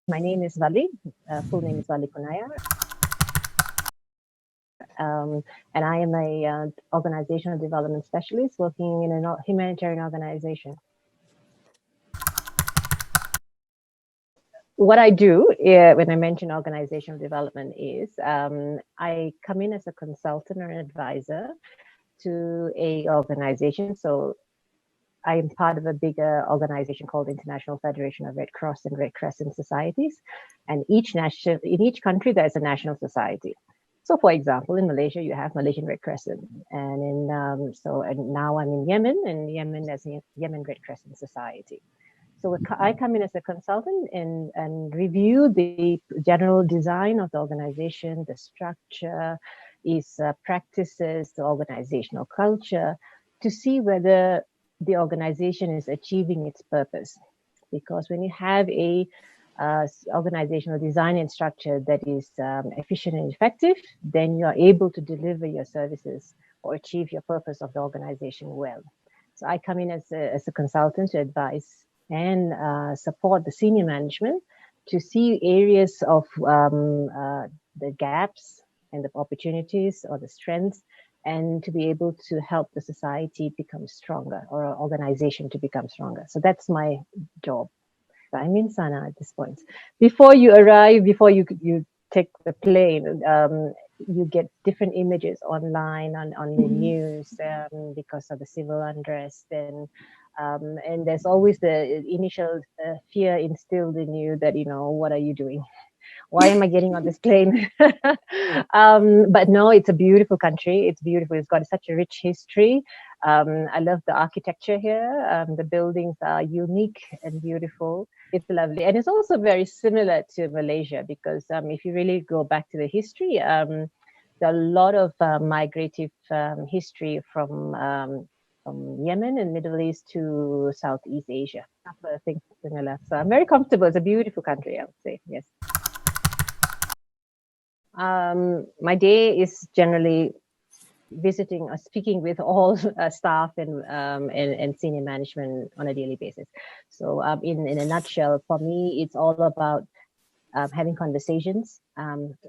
My name is Valli. Full name is Valli Ponniah. And I am a organizational development specialist working in a humanitarian organization. What I do when I mention organizational development is I come in as a consultant or an advisor to a organization. So I am part of a bigger organization called International Federation of Red Cross and Red Crescent Societies. And in each country, there's a national society. So, for example, in Malaysia, you have Malaysian Red Crescent, and and now I'm in Yemen, and Yemen there's a Yemen Red Crescent Society. So I come in as a consultant and review the general design of the organization, the structure, its practices, the organizational culture, to see whether the organization is achieving its purpose. Because when you have a organizational design and structure that is efficient and effective, then you are able to deliver your services or achieve your purpose of the organization well. So I come in as a consultant to advise and support the senior management to see areas of the gaps and the opportunities or the strengths, and to be able to help the society become stronger or our organization to become stronger. So that's my job. I'm in Sana at this point. Before you arrive, before you take the plane, you get different images online on the news because of the civil unrest, and there's always the initial fear instilled in you that, what are you doing? Why am I getting on this plane? But no, it's a beautiful country. It's beautiful. It's got such a rich history. I love the architecture here. The buildings are unique and beautiful. It's lovely. And it's also very similar to Malaysia because if you really go back to the history, there are a lot of migrative history from Yemen and Middle East to Southeast Asia. I think similar. So I'm very comfortable. It's a beautiful country, I would say. Yes. My day is generally visiting or speaking with all staff and senior management on a daily basis. So in a nutshell, for me, it's all about having conversations,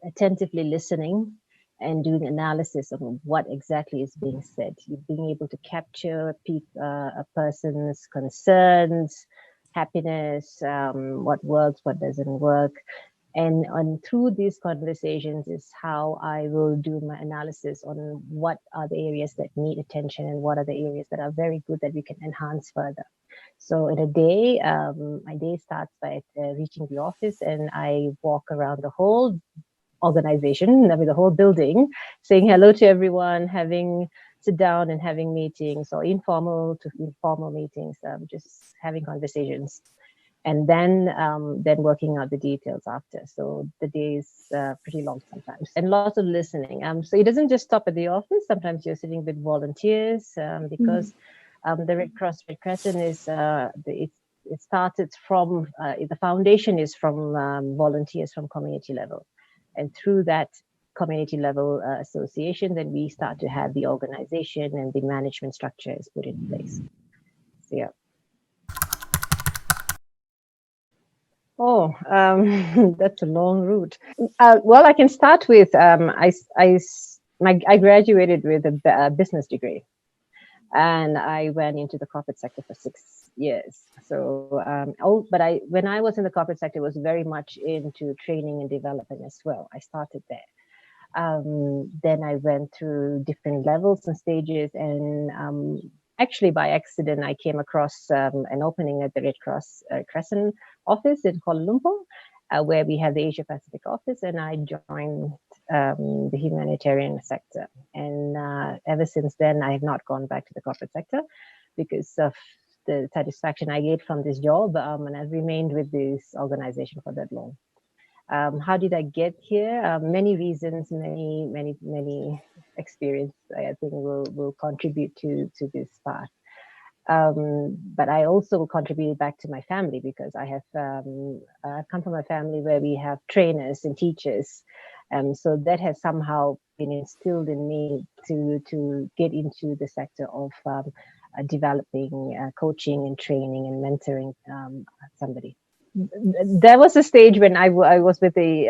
attentively listening, and doing analysis of what exactly is being said. You're being able to capture a person's concerns, happiness, what works, what doesn't work. And through these conversations is how I will do my analysis on what are the areas that need attention and what are the areas that are very good that we can enhance further. So in a day, my day starts by reaching the office, and I walk around the whole organization, I mean the whole building, saying hello to everyone, sit down and having meetings, or informal to informal meetings, just having conversations, and then working out the details after. So the day is pretty long sometimes, and lots of listening. So it doesn't just stop at the office. Sometimes you're sitting with volunteers because the Red Cross Red Crescent is it started from the foundation is from volunteers from community level, and through that community level association, then we start to have the organization and the management structure is put in place. So yeah. Oh, that's a long route. Well, I can start with I graduated with a business degree, and I went into the corporate sector for 6 years. So, when I was in the corporate sector, it was very much into training and development as well. I started there. Then I went through different levels and stages, and actually by accident, I came across an opening at the Red Cross Crescent office in Kuala Lumpur, where we have the Asia Pacific office, and I joined the humanitarian sector. And ever since then, I have not gone back to the corporate sector because of the satisfaction I get from this job, and I've remained with this organization for that long. How did I get here? Many reasons, many experience, I think will contribute to this path. But I also contributed back to my family because I come from a family where we have trainers and teachers. So that has somehow been instilled in me to get into the sector of developing, coaching and training and mentoring somebody. there was a stage when I was with the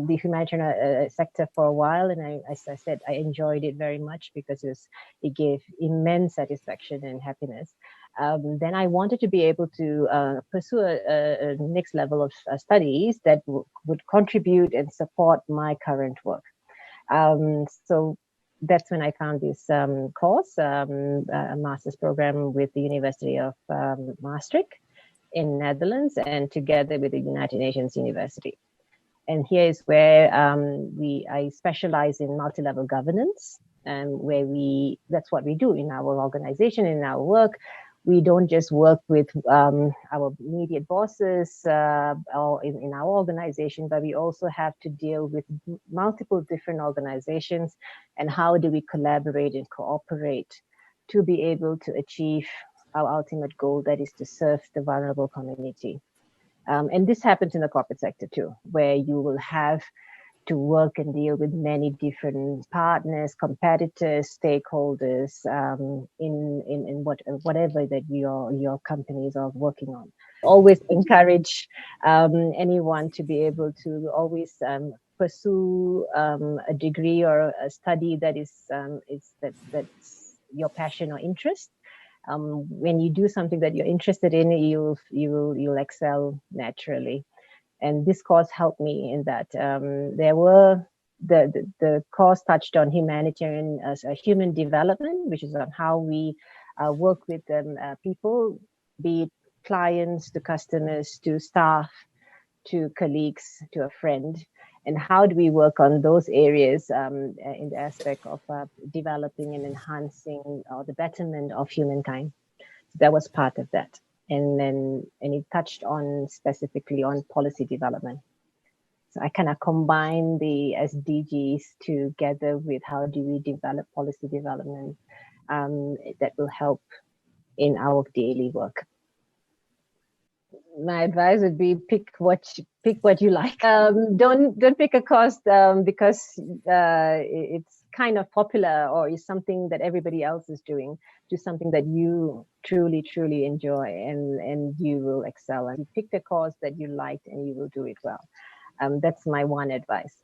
humanitarian sector for a while, and as I said, I enjoyed it very much because it gave immense satisfaction and happiness. Then I wanted to be able to pursue a next level of studies that would contribute and support my current work. So that's when I found this course, a master's program with the University of Maastricht in Netherlands, and together with the United Nations University. And here is where I specialize in multi-level governance, and where that's what we do in our organization, in our work. We don't just work with our immediate bosses or in our organization, but we also have to deal with multiple different organizations, and how do we collaborate and cooperate to be able to achieve our ultimate goal, that is to serve the vulnerable community. And this happens in the corporate sector too, where you will have to work and deal with many different partners, competitors, stakeholders in whatever that your companies are working on. Always encourage anyone to be able to always pursue a degree or a study that that's your passion or interest. When you do something that you're interested in, you'll excel naturally. And this course helped me in that. There were the course touched on humanitarian as a human development, which is on how we work with people, be it clients to customers to staff to colleagues to a friend, and how do we work on those areas in the aspect of developing and enhancing the betterment of humankind. That was part of that. And it touched on specifically on policy development. So I kind of combine the SDGs together with how do we develop policy development that will help in our daily work. My advice would be pick what you like. Don't pick a course because it's kind of popular or is something that everybody else is doing. Do something that you truly enjoy, and you will excel. And you pick the course that you liked, and you will do it well. That's my one advice.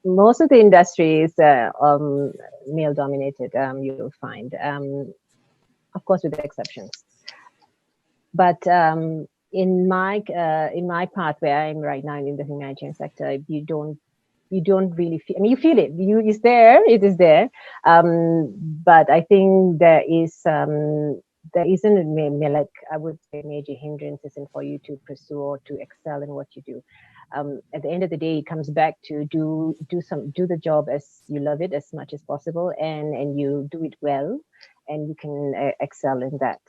Most of the industry is male dominated. You'll find, of course, with exceptions. But in my part where I'm right now in the humanitarian sector, you don't really feel. I mean, you feel it. It is there. But I think there isn't like I would say major hindrances in for you to pursue or to excel in what you do. At the end of the day, it comes back to do the job as you love it as much as possible, and you do it well, and you can excel in that.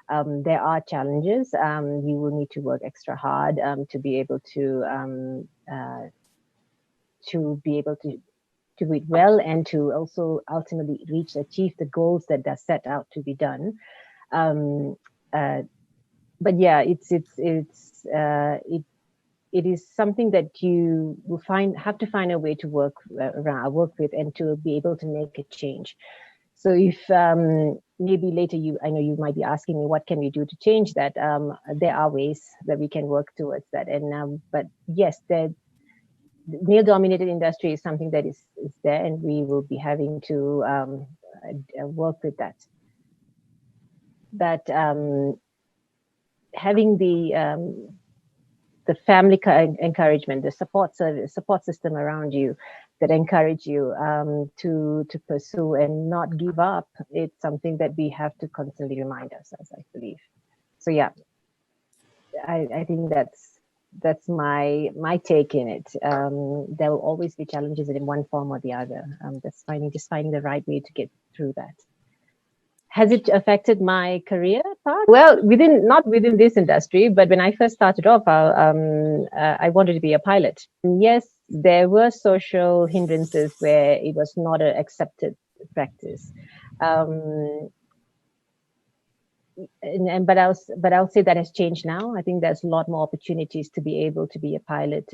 There are challenges. You will need to work extra hard to be able to do it well, and to also ultimately achieve the goals that are set out to be done. But yeah, it is something that you will have to find a way to work with, and to be able to make a change. So if maybe later I know you might be asking me, what can we do to change that? There are ways that we can work towards that. And but yes, the male-dominated industry is something that is there, and we will be having to work with that. But having the family encouragement, the support system around you that encourage you to pursue and not give up, it's something that we have to constantly remind ourselves, I believe. So yeah, I think that's my take in it. There will always be challenges in one form or the other. That's finding the right way to get through that. Has it affected my career path? Well, not within this industry, but when I first started off, I wanted to be a pilot. Yes, there were social hindrances where it was not an accepted practice. But I'll say that has changed now. I think there's a lot more opportunities to be able to be a pilot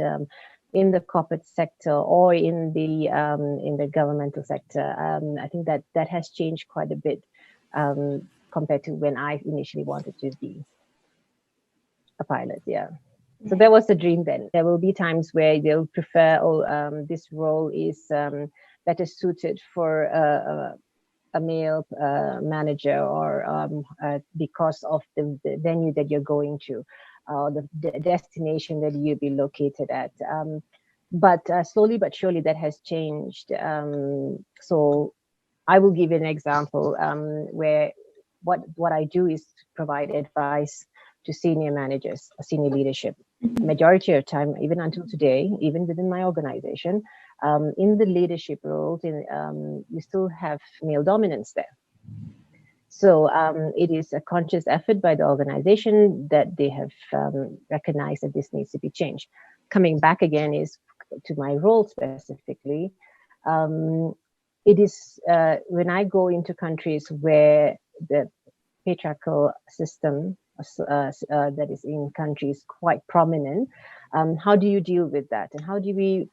in the corporate sector or in the governmental sector. I think that has changed quite a bit compared to when I initially wanted to be. a pilot, yeah. So that was the dream then. There will be times where they'll prefer, this role is better suited for a male manager, or because of the venue that you're going to, the destination that you'll be located at. But slowly but surely that has changed. So I will give you an example where what I do is provide advice to senior managers, senior leadership. Majority of time, even until today, even within my organization, in the leadership roles, we still have male dominance there. So it is a conscious effort by the organization that they have recognized that this needs to be changed. Coming back again is to my role specifically. It is when I go into countries where the patriarchal system that is in countries quite prominent, how do you deal with that? And how do we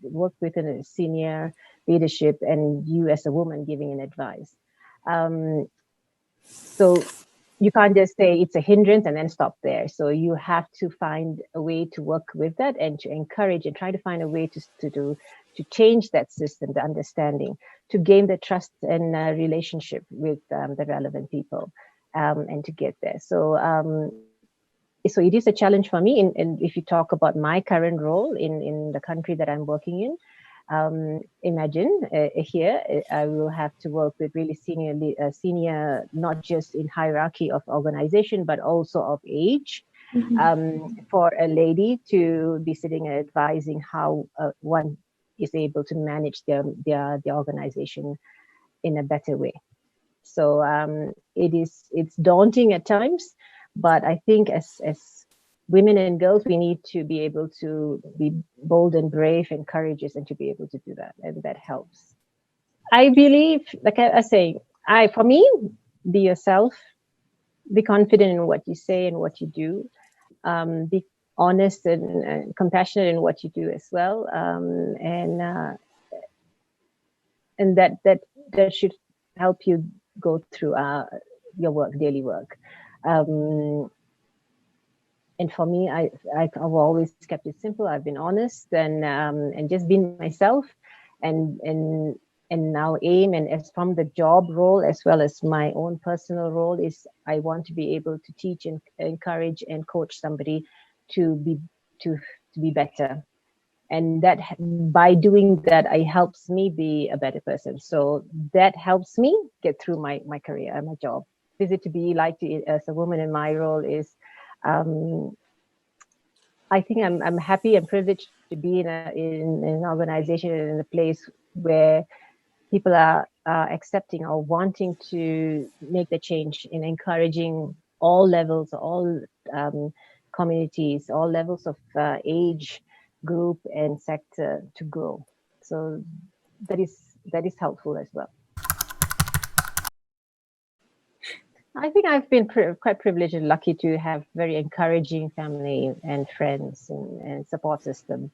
work within a senior leadership and you as a woman giving an advice? So you can't just say it's a hindrance and then stop there. So you have to find a way to work with that and to encourage and try to find a way to change that system, the understanding, to gain the trust and relationship with the relevant people, and to get there. So it is a challenge for me. And if you talk about my current role in the country that I'm working in, imagine here I will have to work with really senior, not just in hierarchy of organization, but also of age. For a lady to be sitting and advising how one is able to manage the organization in a better way. So it's daunting at times, but I think as women and girls, we need to be able to be bold and brave and courageous and to be able to do that. And that helps. I believe, like I say, for me, be yourself, be confident in what you say and what you do, be honest and compassionate in what you do as well. And that should help you go through your work, daily work. And for me, I've always kept it simple. I've been honest and just been myself, and now aim, and as from the job role as well as my own personal role, is I want to be able to teach and encourage and coach somebody to be better, and that by doing that, it helps me be a better person. So that helps me get through my career and my job. Is it to be like as a woman in my role is. I think I'm happy and privileged to be in an organization and in a place where people are accepting or wanting to make the change, in encouraging all levels, all communities, all levels of age, group, and sector to grow. So that is helpful as well. I think I've been quite privileged and lucky to have very encouraging family and friends and support system.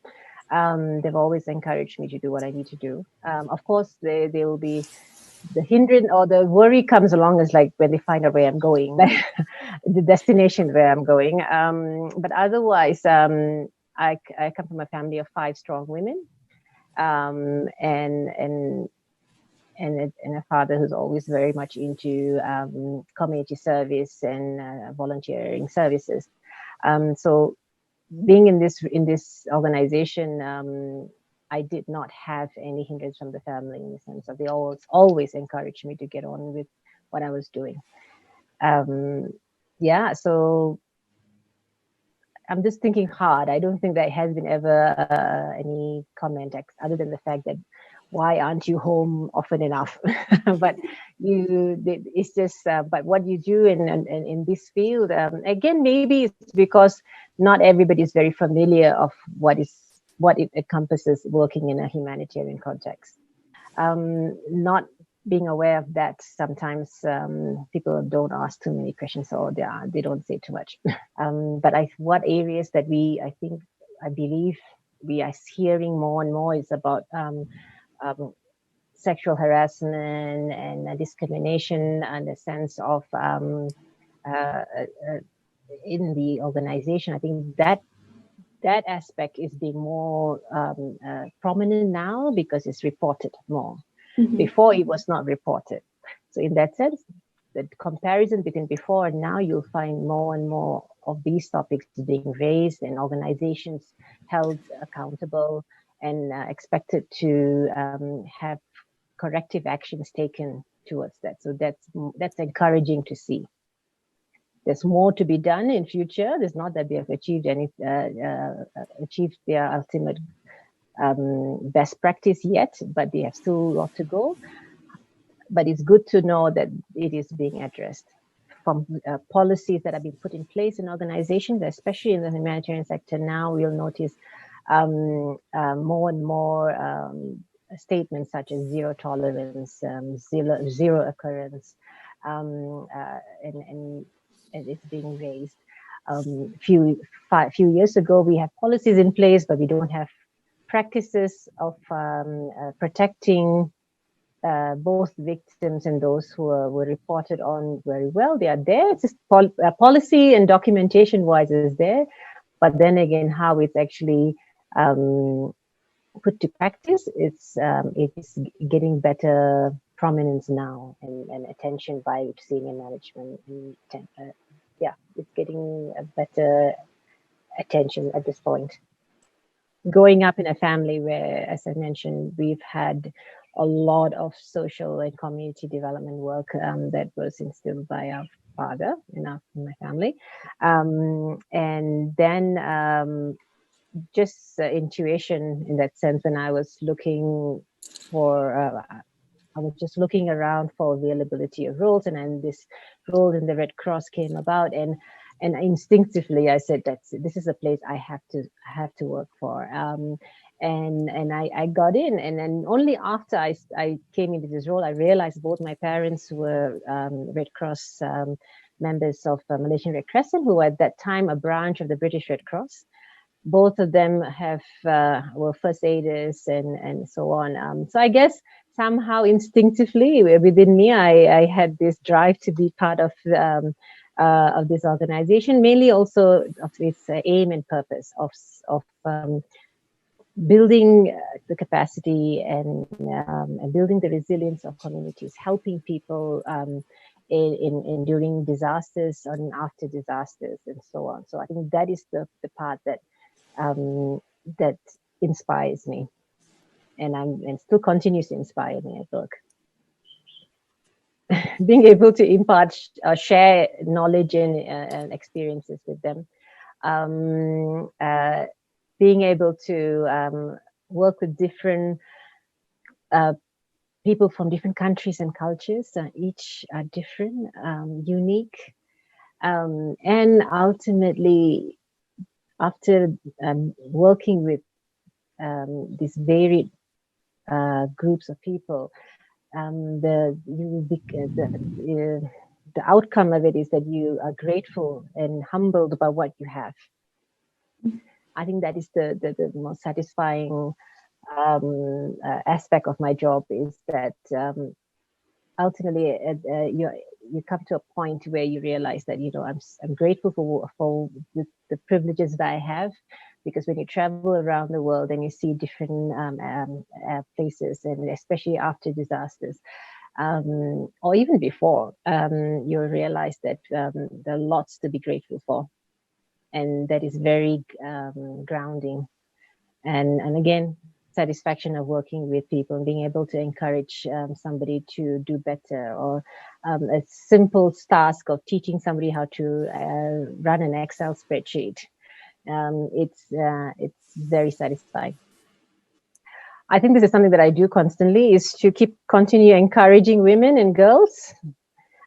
They've always encouraged me to do what I need to do. Of course, they will be the hindrance or the worry comes along is like when they find out where I'm going, like the destination where I'm going. But otherwise, I come from a family of 5 strong women, and a father who's always very much into community service and volunteering services. So being in this organization, I did not have any hindrance from the family in the sense of they always encouraged me to get on with what I was doing. Yeah, so I'm just thinking hard. I don't think there has been ever any comment other than the fact that why aren't you home often enough? But it's just, but what you do in this field, again, maybe it's because not everybody is very familiar of what it encompasses working in a humanitarian context. Not being aware of that, sometimes people don't ask too many questions, or they don't say too much. But what areas that I believe we are hearing more and more is about sexual harassment and discrimination, and a sense of in the organization. I think that aspect is being more prominent now because it's reported more. Before it was not reported. So in that sense, the comparison between before and now, you'll find more and more of these topics being raised and organizations held accountable and expected to have corrective actions taken towards that. So that's encouraging to see. There's more to be done in future. There's not that they have achieved achieved their ultimate best practice yet, but they have still a lot to go. But it's good to know that it is being addressed from policies that have been put in place in organizations, especially in the humanitarian sector. Now we'll notice more and more statements such as zero tolerance, zero occurrence, and it's being raised. Few years ago, we had policies in place, but we don't have practices of protecting both victims and those who were reported on very well. They are there. It's just policy and documentation wise is there, but then again, how it's actually put to practice, it is getting better prominence now and attention by senior management. Yeah, it's getting a better attention at this point. Growing up in a family where, as I mentioned, we've had a lot of social and community development work that was instilled by our father in my family. And then just intuition in that sense, when I was looking for, I was just looking around for availability of roles, and then this role in the Red Cross came about, and instinctively I said this is a place I have to work for. And I got in, and then only after I came into this role, I realized both my parents were Red Cross members of Malaysian Red Crescent, who were at that time a branch of the British Red Cross. Both of them were first aiders and so on. So I guess somehow instinctively within me, I had this drive to be part of this organization, mainly also of its aim and purpose of building the capacity and building the resilience of communities, helping people in during disasters and after disasters and so on. So I think that is the part that that inspires me, and still continues to inspire me at work. Being able to impart, share knowledge and experiences with them. Being able to work with different people from different countries and cultures, each are different, unique, and ultimately, after working with these varied groups of people, the outcome of it is that you are grateful and humbled about what you have. I think that is the most satisfying aspect of my job, is that ultimately you come to a point where you realize that I'm grateful for the privileges that I have, because when you travel around the world and you see different places, and especially after disasters, or even before, you realize that there are lots to be grateful for, and that is very grounding. And again, satisfaction of working with people and being able to encourage somebody to do better, or a simple task of teaching somebody how to run an Excel spreadsheet. It's very satisfying. I think this is something that I do constantly, is to continue encouraging women and girls,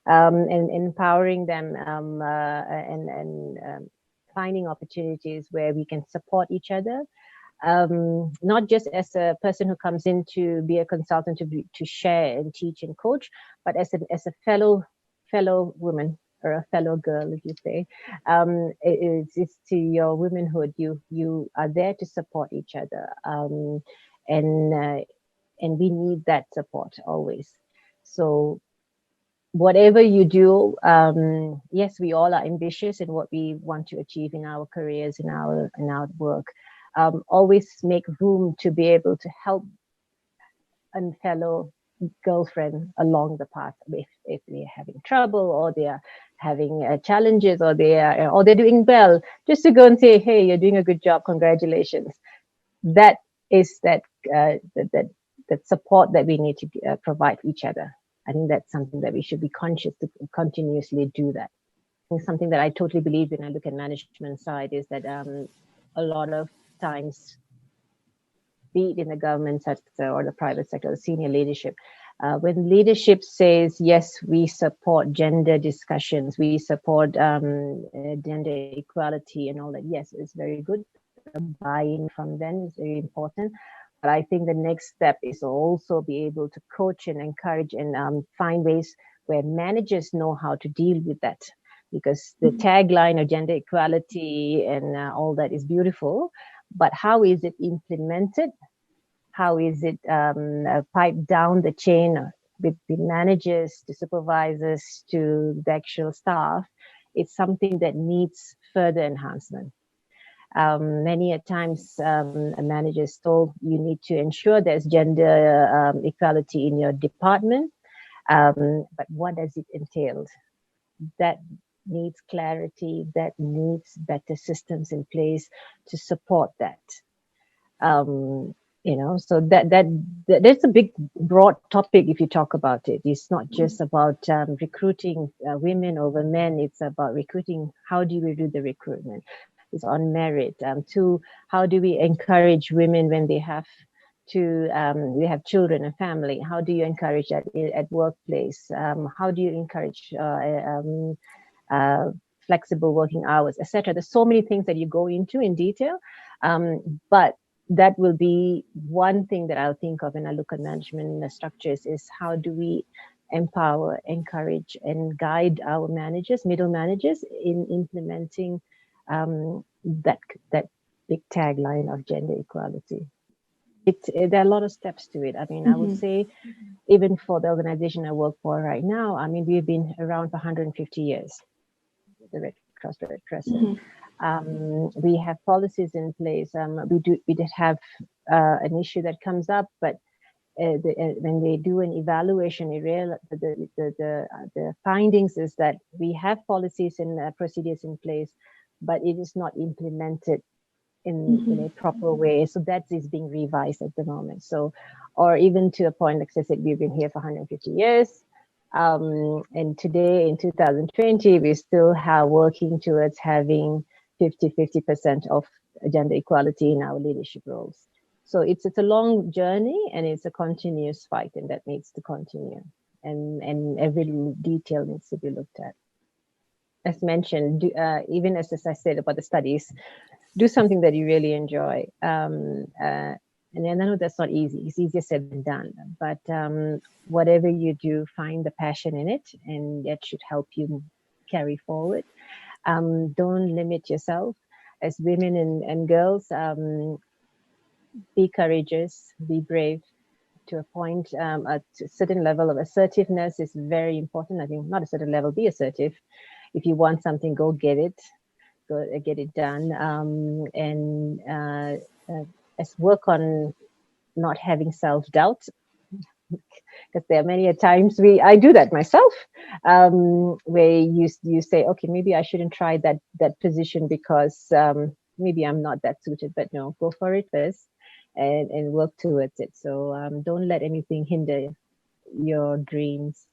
and empowering them, and finding opportunities where we can support each other. Not just as a person who comes in to be a consultant to share and teach and coach, but as a fellow woman, or a fellow girl, if you say. It's to your womanhood. You are there to support each other, and we need that support always. So whatever you do, yes, we all are ambitious in what we want to achieve in our careers, in our work. Always make room to be able to help a fellow girlfriend along the path if they're having trouble, or they are having challenges, or they're doing well, just to go and say, hey, you're doing a good job, congratulations. That is that support that we need to provide each other. I think that's something that we should be conscious to continuously do that. And something that I totally believe when I look at management side is that a lot of times, be it in the government sector or the private sector, the senior leadership, when leadership says, yes, we support gender discussions, we support gender equality and all that, yes, it's very good. The buy-in from them is very important. But I think the next step is also be able to coach and encourage and find ways where managers know how to deal with that. Because the tagline of gender equality and all that is beautiful, but how is it implemented? How is it piped down the chain with the managers, to supervisors, to the actual staff? It's something that needs further enhancement. Many a times, a manager is told you need to ensure there's gender equality in your department, but what does it entail? That needs clarity, that needs better systems in place to support that. So that's a big broad topic. If you talk about it, it's not just about recruiting women over men. It's about recruiting. How do we do the recruitment? It's on merit. Two, how do we encourage women when we have children and family? How do you encourage that at workplace? How do you encourage flexible working hours, etc.? There's so many things that you go into in detail, but that will be one thing that I'll think of when I look at management structures, is how do we empower, encourage, and guide our managers, middle managers, in implementing that big tagline of gender equality. There are a lot of steps to it. I mean, I would say, even for the organization I work for right now, I mean, we've been around for 150 years, the Red Cross, the Red Crescent. We have policies in place. We did have an issue that comes up, but when they do an evaluation, the findings is that we have policies and procedures in place, but it is not implemented in a proper way. So that is being revised at the moment. So, or even to a point, like I said, we've been here for 150 years. And today in 2020, we still are working towards having 50% of gender equality in our leadership roles. So it's a long journey, and it's a continuous fight, and that needs to continue. And every detail needs to be looked at. As mentioned, even as I said about the studies, do something that you really enjoy. And I know that's not easy. It's easier said than done. But whatever you do, find the passion in it, and that should help you carry forward. Don't limit yourself. As women and girls, be courageous, be brave. To a point, a certain level of assertiveness is very important. I think not a certain level, be assertive. If you want something, go get it. Go get it done. And as work on not having self-doubt, because there are many times I do that myself, where you say, okay, maybe I shouldn't try that position because maybe I'm not that suited. But no, go for it first and work towards it. So don't let anything hinder your dreams